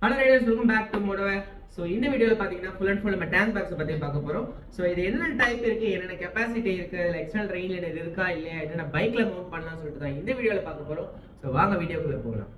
Hello riders, welcome back to Motowear. So இந்த வீடியோல பாத்தீங்கன்னா full and full நம்ம tank bags பத்தி பார்க்க போறோம். So இது என்னென்ன டைப் இருக்கு, என்னென்ன கெபாசிட்டி இருக்கு, எக்ஸ்டர்னல் ரெயின் லைனர் இருக்கா இல்லையா, என்னென்ன பைக்ல மவுண்ட் பண்ணலாம்னு சொல்லிட்டு தான் இந்த வீடியோல பார்க்க போறோம். So வாங்க வீடியோக்குள்ள போகலாம்.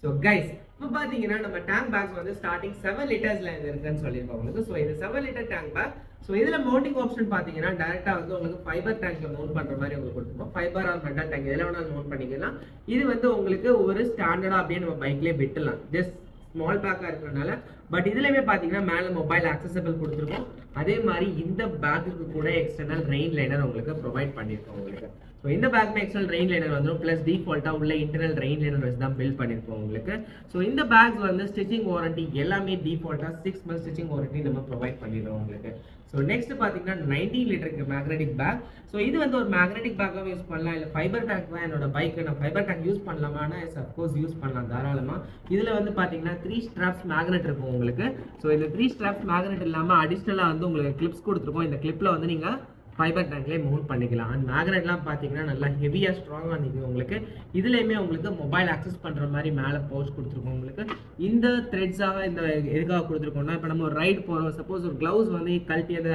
So guys, இப்போ பாத்தீங்கன்னா நம்ம tank bags வந்து ஸ்டார்டிங் 7 லிட்டர்ஸ்ல இருக்குன்னு சொல்லிருக்கோம் உங்களுக்கு. So இது 7 லிட்டர் tank bag. So இதுல மவுண்டிங் ஆப்ஷன் பாத்தீங்கன்னா டைரக்டா வந்து உங்களுக்கு ஃபைபர் டேங்க்ல மவுண்ட் பண்ற மாதிரி உங்களுக்கு கொடுத்துருப்போம். ஃபைபர் ஆர் மெட்டல் டேங்க் எதுல வேணாலும் மவுண்ட் பண்ணிக்கலாம். இது வந்து உங்களுக்கு ஒரு ஸ்டாண்டர்டா அப்படியே நம்ம பைக்லயே விட்டுலாம். ஜஸ்ட் ஸ்மால் பேக்கா இருக்கிறதுனால. பட் இதுலயுமே பாத்தீங்கன்னா மேல மொபைல் ஆக்சசபிள் கொடுத்துருக்கோம். அதே மாதிரி இந்த பேக்குக்கு கூட எக்ஸ்டர்னல் ரெயின் லைனர் உங்களுக்கு ப்ரொவைட் பண்ணிருக்கோம் உங்களுக்கு. ஸோ இந்த பேக்மே எக்ஸ்டர்னல் ரெயின் லைனர் வந்துடும். ப்ளஸ் டிஃபால்ட்டாக உள்ள இன்டர்னல் ரெயின் லைனர் வச்சு தான் பில்ட் பண்ணியிருக்கோம் உங்களுக்கு. ஸோ இந்த பேக்ஸ் வந்து ஸ்டிச்சிங் வாரண்டி எல்லாமே டிஃபால்ட்டாக 6 months ஸ்டிச்சிங் வாரண்டி நம்ம ப்ரொவைட் பண்ணிடுறோம் உங்களுக்கு. ஸோ நெக்ஸ்ட் பார்த்தீங்கன்னா 19 லிட்டருக்கு மேக்னெட்டிக் பேக். ஸோ இது வந்து ஒரு மேக்னெட்டிக் பேக்காக யூஸ் பண்ணலாம், இல்லை ஃபைபர் டேங்க் தான் என்னோட பைக்கு நான் ஃபைபர் டேங்க் யூஸ் பண்ணலாமான்னா அஃப்கோர்ஸ் யூஸ் பண்ணலாம் தாராளமாக. இதில் வந்து பார்த்தீங்கன்னா 3 straps மேக்னெட் இருக்கும் உங்களுக்கு. ஸோ இந்த 3 straps மேக்னெட் இல்லாமல் அடிஷ்னலாக வந்து உங்களுக்கு கிளிப்ஸ் கொடுத்துருக்கோம். இந்த கிளிப்பில் வந்து நீங்கள் ஃபைபர் டேங்க்லேயே மவுண்ட் பண்ணிக்கலாம். அண்ட் மேக்னெட்லாம் பார்த்தீங்கன்னா நல்லா ஹெவியாக ஸ்ட்ராங்காக நிற்கும் உங்களுக்கு. இதுலேயுமே உங்களுக்கு மொபைல் ஆக்சஸ் பண்ணுற மாதிரி மேலே பவுச் கொடுத்துருக்கோம் உங்களுக்கு. இந்த த்ரெட்ஸாக இந்த எதுக்காக கொடுத்துருக்கோம்னா, இப்போ நம்ம ஒரு ரைட் போகிறோம், சப்போஸ் ஒரு க்ளவுஸ் வந்து கழட்டி அந்த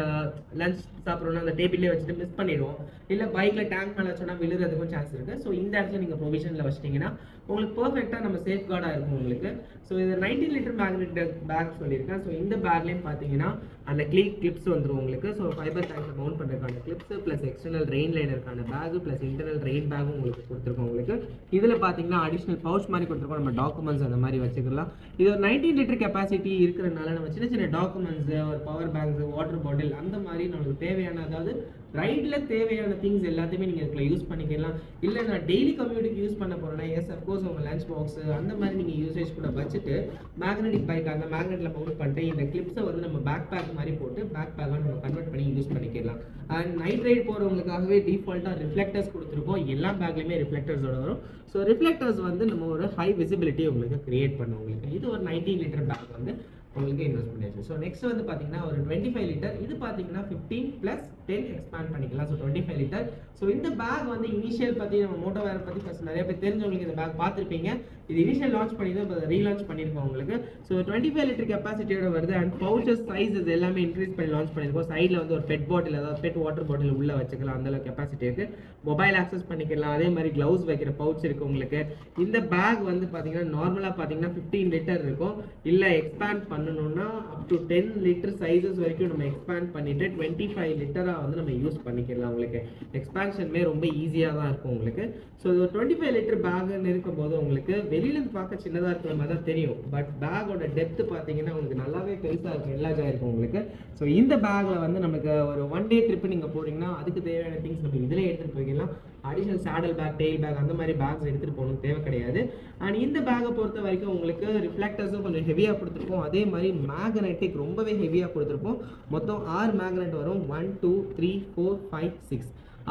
லஞ்ச் சாப்பிட்றோம்னா அந்த டேபிள்லேயே வச்சுட்டு மிஸ் பண்ணிடுவோம், இல்லை பைக்கில் டேங்க் மேலே வச்சோன்னா விழுறதுக்கும் சான்ஸ் இருக்குது. ஸோ இந்த இடத்துல நீங்கள் ப்ரொவிஷனில் வச்சிட்டிங்கன்னா உங்களுக்கு பர்ஃபெக்டாக நம்ம சேஃப் கார்டாக இருக்கும் உங்களுக்கு. ஸோ இது 19 லிட்டர் மேக்னெட் பேக் சொல்லியிருக்கேன். ஸோ இந்த பேக்லேயும் பார்த்தீங்கன்னா அந்த கிளிப்ஸ் வந்துடும் உங்களுக்கு. ஸோ ஃபைபர் டேங்க் மவுண்ட் பண்ணுறதுக்கான கிளிப்ஸ் ப்ளஸ் எக்ஸ்டர்னல் ரெயின் லைனருக்கான பேக் ப்ளஸ் இன்டர்னல் ரெயின் பேக்கும் உங்களுக்கு கொடுத்துருக்கோம் உங்களுக்கு. இதில் பார்த்தீங்கன்னா அடிஷ்னல் பவுச் மாதிரி கொடுத்துருக்கோம், நம்ம டாக்குமெண்ட்ஸ் அந்த மாதிரி வச்சுக்கலாம். இது ஒரு 19 லிட்டர் கெப்பாசிட்டி இருக்கிறதுனால நம்ம சின்ன சின்ன டாக்குமெண்ட்ஸ், ஒரு பவர் பேங்க்ஸ், வாட்டர் பாட்டில் அந்த மாதிரி நம்மளுக்கு தேவையான, அதாவது ரைடில் தேவையான திங்ஸ் எல்லாத்தையுமே நீங்கள் இதில் யூஸ் பண்ணிக்கலாம். இல்லை நான் டெய்லி கம்யூனிட்டிக்கு யூஸ் பண்ண போகிறேன்னா எஸ் அஃப்கோர்ஸ் உங்கள் லஞ்ச் பாக்ஸ் அந்த மாதிரி நீங்கள் யூசேஜ் கூட வச்சுட்டு மேக்னெட்டிக் பைக் அந்த மேக்னெட்டில் மவுண்ட் பண்ணிட்டு இந்த கிளிப்ஸை வந்து நம்ம பேக் பேக் மாதிரி போட்டு பேக் பேக்காக நம்ம கன்வெர்ட் பண்ணி யூஸ் பண்ணிக்கலாம். அண்ட் நைட் ரைட் போகிறவங்களுக்காகவே டிஃபால்ட்டாக ரிஃப்ளெக்டர்ஸ் கொடுத்துருக்கோம். எல்லா பேக்லேயுமே ரிஃப்ளெக்டர்ஸோட வரும். ஸோ ரிஃப்ளெக்டர்ஸ் வந்து நம்ம ஒரு ஹை விசிபிலிட்டி உங்களுக்கு கிரியேட் பண்ணுவோம் உங்களுக்கு. இது ஒரு 19 லிட்டர் பேக் வந்து உங்களுக்கு இன்வெஸ்ட் பண்ணியாச்சு. ஸோ நெக்ஸ்ட் வந்து பார்த்தீங்கன்னா ஒரு 25 லிட்டர். இது பார்த்தீங்கன்னா 15 + 10 எக்ஸ்பேண்ட் பண்ணிக்கலாம். So 25 litre. ஸோ இந்த பேக் வந்து இனிஷியல் பற்றி நம்ம மோட்டோவேர் பற்றி ஃபஸ்ட் நிறைய பேர் தெரிஞ்சவங்களுக்கு இந்த பேக் பார்த்துருப்பீங்க. இது இனிஷியல் லான்ச் பண்ணி தான் இப்போ ரீலான்ச் பண்ணியிருக்கோம் உங்களுக்கு. ஸோ 25 லிட்டர் கெப்பாசிட்டியோட வருது. அண்ட் பவுச்சஸ் சைஸஸ் எல்லாமே இன்க்ரீஸ் பண்ணி லான்ச் பண்ணியிருக்கோம். சைடில் வந்து ஒரு பெட் பாட்டில், அதாவது பெட் வாட்டர் பாட்டில் உள்ளே வச்சுக்கலாம், அந்தளவு கெப்பாசிட்டி இருக்குது. மொபைல் ஆக்சஸ் பண்ணிக்கலாம். அதே மாதிரி க்ளவுஸ் வைக்கிற பவுச் இருக்குது உங்களுக்கு. இந்த பேக் வந்து பார்த்தீங்கன்னா நார்மலாக பார்த்தீங்கன்னா 15 லிட்டர் இருக்கும். இல்லை எக்ஸ்பேண்ட் பண்ணணும்னா அப் டு 10 லிட்டர் சைஸஸ் வரைக்கும் நம்ம எக்ஸ்பேண்ட் பண்ணிவிட்டு 25 லிட்டராக வந்து நம்ம யூஸ் பண்ணிக்கலாம் உங்களுக்கு. எக்ஸ்பேன்ஷனுமே ரொம்ப ஈஸியாக தான் இருக்கும் உங்களுக்கு. ஸோ 25 லிட்டர் பேக்குன்னு இருக்கும்போது உங்களுக்கு வெளியிலேருந்து பார்க்க சின்னதாக இருக்கிற மாதிரி தான் தெரியும். பட் பேக்கோட டெப்த் பார்த்தீங்கன்னா உங்களுக்கு நல்லாவே பெருசாக இருக்கும், எல்லாஜாக இருக்கும் உங்களுக்கு. ஸோ இந்த பேக்கில் வந்து நமக்கு ஒரு 1 டே ட்ரிப்பு நீங்கள் போகிறீங்கன்னா அதுக்கு தேவையான திங்ஸ் நம்ம இதில் எடுத்துகிட்டு போய்க்கலாம். Additional saddle bag, tail bag அந்த மாதிரி பேக்ஸ் எடுத்துகிட்டு போகணும் தேவை கிடையாது. அண்ட் இந்த பேக்கை பொறுத்த வரைக்கும் உங்களுக்கு ரிஃப்ளெக்டர்ஸும் கொஞ்சம் ஹெவியாக கொடுத்துருப்போம். அதே மாதிரி மேக்னெட்டிக் ரொம்பவே ஹெவியாக கொடுத்துருப்போம். மொத்தம் 6 மேக்னெட் வரும். 1 2 3 4 5 6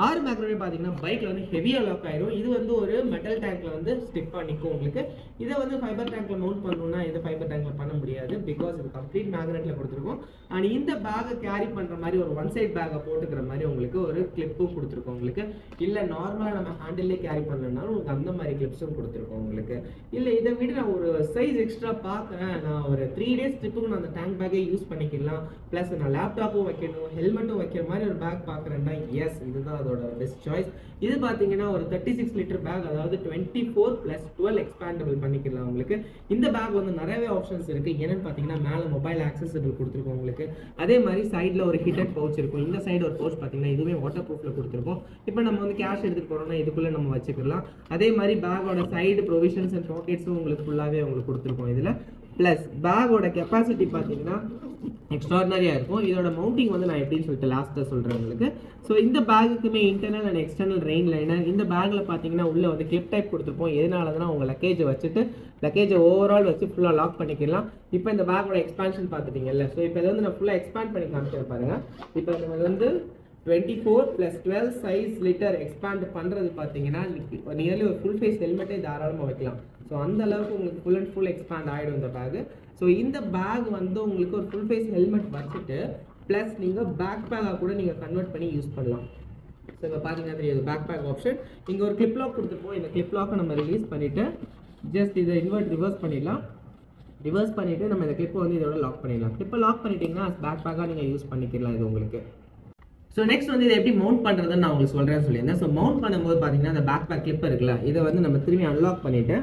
6 மேக்னெட் பார்த்தீங்கன்னா பைக்கில் வந்து ஹெவியாக லாக் ஆயிரும். இது வந்து ஒரு மெட்டல் டேங்க்ல வந்து ஸ்டிஃபாக நிற்கும் உங்களுக்கு. இதை வந்து ஃபைபர் டேங்க்ல மவுண்ட் பண்ணணும்னா இந்த ஃபைபர் டேங்க்ல பண்ண முடியாது, பிகாஸ் இது கம்ப்ளீட் மேக்னெட்ல கொடுத்துருக்கோம். அண்ட் இந்த பேக்கை கேரி பண்ணுற மாதிரி ஒரு ஒன் சைட் பேக்கை போட்டுக்கிற மாதிரி உங்களுக்கு ஒரு கிளிப்பும் கொடுத்துருக்கோம் உங்களுக்கு. இல்லை நார்மலாக நம்ம ஹேண்டிலே கேரி பண்ணனாலும் உங்களுக்கு அந்த மாதிரி கிளிப்ஸும் கொடுத்துருக்கோம் உங்களுக்கு. இல்லை இதை விட நான் ஒரு சைஸ் எக்ஸ்ட்ரா பார்க்குறேன், நான் ஒரு 3 days ட்ரிப்புக்கு நான் அந்த டேங்க் பேக்கே யூஸ் பண்ணிக்கலாம், ப்ளஸ் நான் லேப்டாப்பும் வைக்கணும், ஹெல்மெட்டும் வைக்கிற மாதிரி ஒரு பேக் பார்க்குறேன்னா எஸ் இதுதான் அதோட பெஸ்ட் சாய்ஸ். இது பார்த்தீங்கன்னா ஒரு 36 லிட்டர் பேக், அதாவது 24 + 12 எக்ஸ்பேண்டபிள் பண்ணிக்கலாம் உங்களுக்கு. இந்த பேக் வந்து நிறையவே ஆப்ஷன்ஸ் இருக்குது. என்னென்னு பார்த்தீங்கன்னா மேலே மொபைல் ஆக்சசபிள் கொடுத்துருக்கோம் உங்களுக்கு. அதே மாதிரி சைடில் ஒரு ஹிட்டட் பவுச் இருக்கும். இந்த சைடு ஒரு பவுச் பார்த்தீங்கன்னா இதுவுமே வாட்டர் ப்ரூஃபில் கொடுத்துருக்கோம். இப்போ நம்ம வந்து கேஷ் எடுத்துகிட்டு போகிறோம்னா இதுக்குள்ளே நம்ம வச்சுக்கலாம். அதே மாதிரி பேக்கோட சைடு ப்ரொவிஷன்ஸ் அண்ட் பாக்கெட்ஸும் உங்களுக்கு ஃபுல்லாகவே உங்களுக்கு கொடுத்துருக்கோம் இதில். ப்ளஸ் பேக்கோட கெப்பாசிட்டி பார்த்தீங்கன்னா எக்ஸ்ட்ராடினரியாக இருக்கும். இதோட மவுண்டிங் வந்து நான் எப்படின்னு சொல்லிட்டு லாஸ்ட்டாக சொல்கிறேன் உங்களுக்கு. ஸோ இந்த பேக்குக்குமே internal and external rain liner. இந்த பேக்கில் பார்த்தீங்கன்னா உள்ளே வந்து கிளிப் டைப் கொடுத்துருப்போம். எதனாலதான் உங்கள் லக்கேஜை வச்சுட்டு லக்கேஜை ஓவரால் வச்சு ஃபுல்லாக லாக் பண்ணிக்கலாம். இப்போ இந்த பேக்கோட எக்ஸ்பான்ஷன் பார்த்துட்டீங்கல்ல. ஸோ இப்போ இதை வந்து நான் ஃபுல்லாக எக்ஸ்பேண்ட் பண்ணி காமிச்சு பாருங்கள். இப்போ நம்ம வந்து 24 + 12 சைஸ் லிட்டர் எக்ஸ்பேண்ட் பண்ணுறது பார்த்தீங்கன்னா நியர்லி ஒரு ஃபுல் ஃபேஸ் ஹெல்மெட்டே தாராளமாக வைக்கலாம். ஸோ அந்த அளவுக்கு உங்களுக்கு ஃபுல் அண்ட் ஃபுல் எக்ஸ்பேண்ட் ஆகிடும் இந்த பேக்கு. ஸோ இந்த பேக் வந்து உங்களுக்கு ஒரு ஃபுல் ஃபேஸ் ஹெல்மெட் வச்சுட்டு ப்ளஸ் நீங்கள் பேக் பேக்காக கூட நீங்கள் கன்வெர்ட் பண்ணி யூஸ் பண்ணலாம். ஸோ இப்போ பார்த்தீங்கன்னா தெரியுது பேக் பேக் ஆப்ஷன். இங்கே ஒரு கிளிப் லாக் கொடுத்துருப்போம். இந்த கிளிப் லாக்கை நம்ம ரிலீஸ் பண்ணிவிட்டு ஜஸ்ட் இதை ரிவர்ஸ் பண்ணிடலாம். ரிவர்ஸ் பண்ணிவிட்டு நம்ம இந்த கிளிப்பை வந்து இதோட லாக் பண்ணிடலாம். கிளிப்பை லாக் பண்ணிட்டீங்கன்னா பேக் பேக்காக நீங்கள் யூஸ் பண்ணிக்கலாம் இது உங்களுக்கு. ஸோ நெக்ஸ்ட் வந்து இதை எப்படி மவுண்ட் பண்ணுறதுன்னு நான் உங்களுக்கு சொல்கிறேன்னு சொல்லியிருந்தேன். ஸோ மவுண்ட் பண்ணும்போது பார்த்தீங்கன்னா அந்த பேக் பேக் கிளிப் இருக்குல்ல, இதை வந்து நம்ம திரும்பி அன்லாக் பண்ணிவிட்டு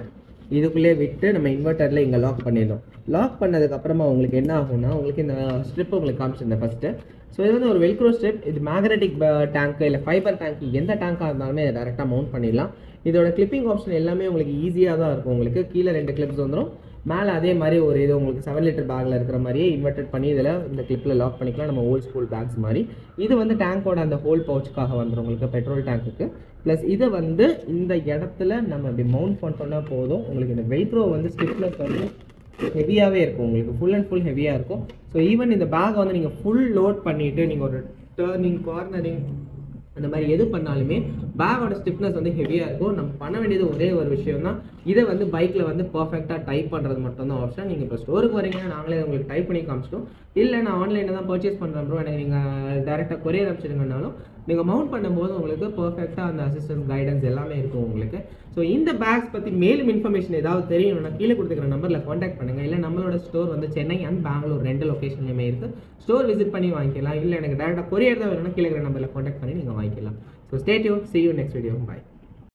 இதுக்குள்ளே விட்டு நம்ம இன்வெர்ட்டரில் இங்கே லாக் பண்ணிடணும். லாக் பண்ணதுக்கப்புறமா உங்களுக்கு என்ன ஆகும்னா உங்களுக்கு இந்த ஸ்ட்ரிப் உங்களுக்கு காமிச்சிருந்தேன் ஃபஸ்ட்டு. ஸோ இது வந்து ஒரு வெல்க்ரோ ஸ்ட்ரிப். இது மேக்னெட்டிக் டேங்க்கு இல்லை ஃபைபர் டேங்க்கு எந்த டேங்காக இருந்தாலுமே இதை டேரெக்டாக மவுண்ட் பண்ணிடலாம். இதோட கிளிப்பிங் ஆப்ஷன் எல்லாமே உங்களுக்கு ஈஸியாக தான் இருக்கும். உங்களுக்கு கீழே 2 கிளிப்ஸ் வந்துடும், மேலே அதே மாதிரி ஒரு இது உங்களுக்கு 7 லிட்டர் பேக்கில் இருக்கிற மாதிரியே இன்வெர்டட் பண்ணி இதில் இந்த கிளிப்பில் லாக் பண்ணிக்கலாம். நம்ம ஓல்ட் ஸ்கூல் பேக்ஸ் மாதிரி. இது வந்து டேங்கோட அந்த ஹோல் பவுச்சுக்காக வந்துடும் உங்களுக்கு பெட்ரோல் டேங்க்குக்கு. ப்ளஸ் இதை வந்து இந்த இடத்துல நம்ம இப்படி மவுண்ட் பண்ணிட்டோம்னா போதும். உங்களுக்கு இந்த வெல்க்ரோ வந்து ஸ்டிஃப்னஸ் வந்து ஹெவியாகவே இருக்கும், உங்களுக்கு ஃபுல் அண்ட் ஃபுல் ஹெவியாக இருக்கும். ஸோ ஈவன் இந்த பேக் வந்து நீங்கள் ஃபுல் லோட் பண்ணிவிட்டு நீங்கள் ஒரு டர்னிங் கார்னரிங் அந்த மாதிரி எது பண்ணாலுமே பேக்கோட ஸ்டிஃப்னஸ் வந்து ஹெவியாக இருக்கும். நம்ம பண்ண வேண்டியது ஒரே ஒரு விஷயம் தான், இதை வந்து பைக்கில் வந்து பர்ஃபெக்டாக டைப் பண்ணுறது மட்டும்தான் ஆப்ஷன். நீங்கள் இப்போ ஸ்டோருக்கு வரீங்கன்னா நாங்களே உங்களுக்கு டைப் பண்ணி காமிச்சிட்டோம். இல்லை நான் ஆன்லைனில் தான் பர்ச்சேஸ் பண்ணுறேன் ப்ரோ, எனக்கு நீங்கள் டேரெக்டாக கொரியர் அனுப்பிச்சிடுங்கனாலும் நீங்கள் மவுண்ட் பண்ணும்போது உங்களுக்கு பர்ஃபெக்டாக அந்த அசிஸ்டன்ஸ் கைடன்ஸ் எல்லாமே இருக்கும் உங்களுக்கு. ஸோ இந்த பேக்ஸ் பற்றி மேலும் இன்ஃபர்மேஷன் ஏதாவது தெரியணும்னா கீழே கொடுத்துக்கிற நம்பரில் காண்டாக்ட் பண்ணுங்கள். இல்லை நம்மளோட ஸ்டோர் வந்து சென்னை அண்ட் பெங்களூர் 2 லொக்கேஷன்லையுமே இருக்குது. ஸ்டோர் விசிட் பண்ணி வாங்கிக்கலாம். இல்லை எனக்கு டேரெக்டாக கொரியர் தான் வேணும்னா கீழே இருக்கிற நம்பரில் காண்டாக்ட் பண்ணி நீங்கள் வாங்கிக்கலாம். So stay tune, see you next video. Bye.